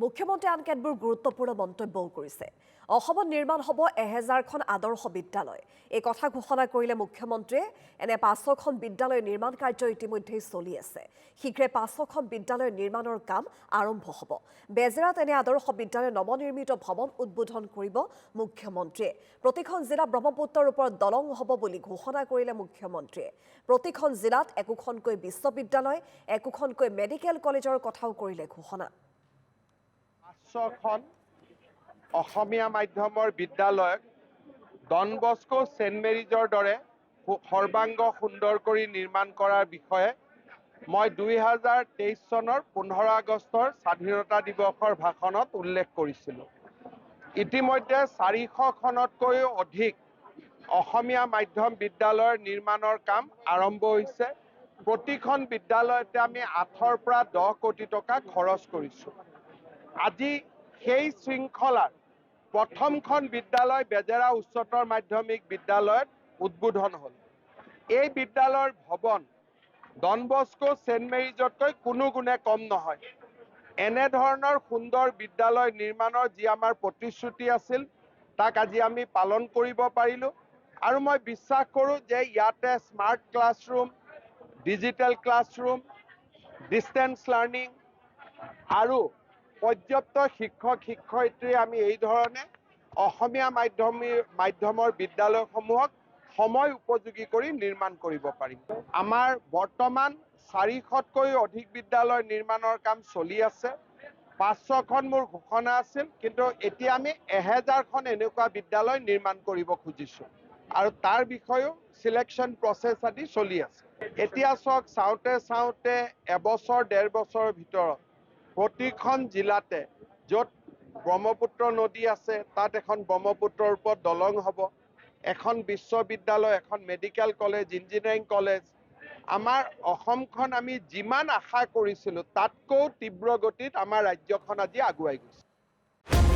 মুখ্যমন্ত্ৰী আন কেতবোৰ গুৰুত্বপূৰ্ণ মন্তব্যও কৰিছে। অসমত নিৰ্মাণ হ'ব 1000খন আদৰ্শ বিদ্যালয়। এই কথা ঘোষণা কৰিলে মুখ্যমন্ত্ৰীয়ে। এনে 500খন বিদ্যালয় নিৰ্মাণ কাৰ্য ইতিমধ্যেই চলি আছে। শীঘ্ৰে 500খন বিদ্যালয় নিৰ্মাণৰ কাম আৰম্ভ হ'ব। বেজেৰাত এনে আদৰ্শ বিদ্যালয় নৱনিৰ্মিত ভৱন উদ্বোধন কৰিব মুখ্যমন্ত্ৰীয়ে। প্ৰতিখন জিলাত ব্ৰহ্মপুত্ৰৰ ওপৰত দলং হ'ব বুলি ঘোষণা কৰিলে মুখ্যমন্ত্ৰীয়ে। প্ৰতিখন জিলাত একোখনকৈ বিশ্ববিদ্যালয়, একোখনকৈ মেডিকেল কলেজৰ কথাও কৰিলে ঘোষণা। 500খন অসমীয়া মাধ্যমৰ বিদ্যালয়ক ডন বস্কো সেন্ট মেৰিজৰ দৰে সৰ্বাংগ সুন্দৰ কৰি নিৰ্মাণ কৰাৰ বিষয়ে মই 2023 চনৰ 15 আগষ্টৰ স্বাধীনতা দিৱসৰ ভাষণত উল্লেখ কৰিছিলোঁ। ইতিমধ্যে 400খনতকৈও অধিক অসমীয়া মাধ্যম বিদ্যালয়ৰ নিৰ্মাণৰ কাম আৰম্ভ হৈছে। প্ৰতিখন বিদ্যালয়তে আমি 8ৰ পৰা 10 কোটি টকা খৰচ কৰিছোঁ। আজি সেই শৃংখলাৰ প্ৰথমখন বিদ্যালয় বেজেৰা উচ্চতৰ মাধ্যমিক বিদ্যালয়ত উদ্বোধন হ'ল। এই বিদ্যালয়ৰ ভৱন ডন বস্কো সেন্ট মেৰিজতকৈ কোনো গুণে কম নহয়। এনেধৰণৰ সুন্দৰ বিদ্যালয় নিৰ্মাণৰ যি আমাৰ প্ৰতিশ্ৰুতি আছিল, তাক আজি আমি পালন কৰিব পাৰিলোঁ। আৰু মই বিশ্বাস কৰোঁ যে ইয়াতে smart classroom, digital classroom, distance learning আৰু পৰ্যাপ্ত শিক্ষক শিক্ষয়িত্ৰী আমি এই ধৰণে অসমীয়া মাধ্যমৰ বিদ্যালয়সমূহক সময় উপযোগী কৰি নিৰ্মাণ কৰিব পাৰিম। আমাৰ বৰ্তমান 400তকৈ অধিক বিদ্যালয় নিৰ্মাণৰ কাম চলি আছে। 500খন মোৰ ঘোষণা আছিল, কিন্তু এতিয়া আমি 1000খন এনেকুৱা বিদ্যালয় নিৰ্মাণ কৰিব খুজিছোঁ। আৰু তাৰ বিষয়েও সিলেকশ্যন প্ৰচেছ আদি চলি আছে। এতিয়া চাওক, চাওঁতে এবছৰ 1.5 বছৰৰ ভিতৰত প্ৰতিখন জিলাতে য'ত ব্ৰহ্মপুত্ৰ নদী আছে তাত এখন ব্ৰহ্মপুত্ৰৰ ওপৰত দলং হ'ব, এখন বিশ্ববিদ্যালয়, এখন মেডিকেল কলেজ, ইঞ্জিনিয়াৰিং কলেজ। আমাৰ অসমখন আমি যিমান আশা কৰিছিলোঁ তাতকৈও তীব্ৰ গতিত আমাৰ ৰাজ্যখন আজি আগুৱাই গৈছে।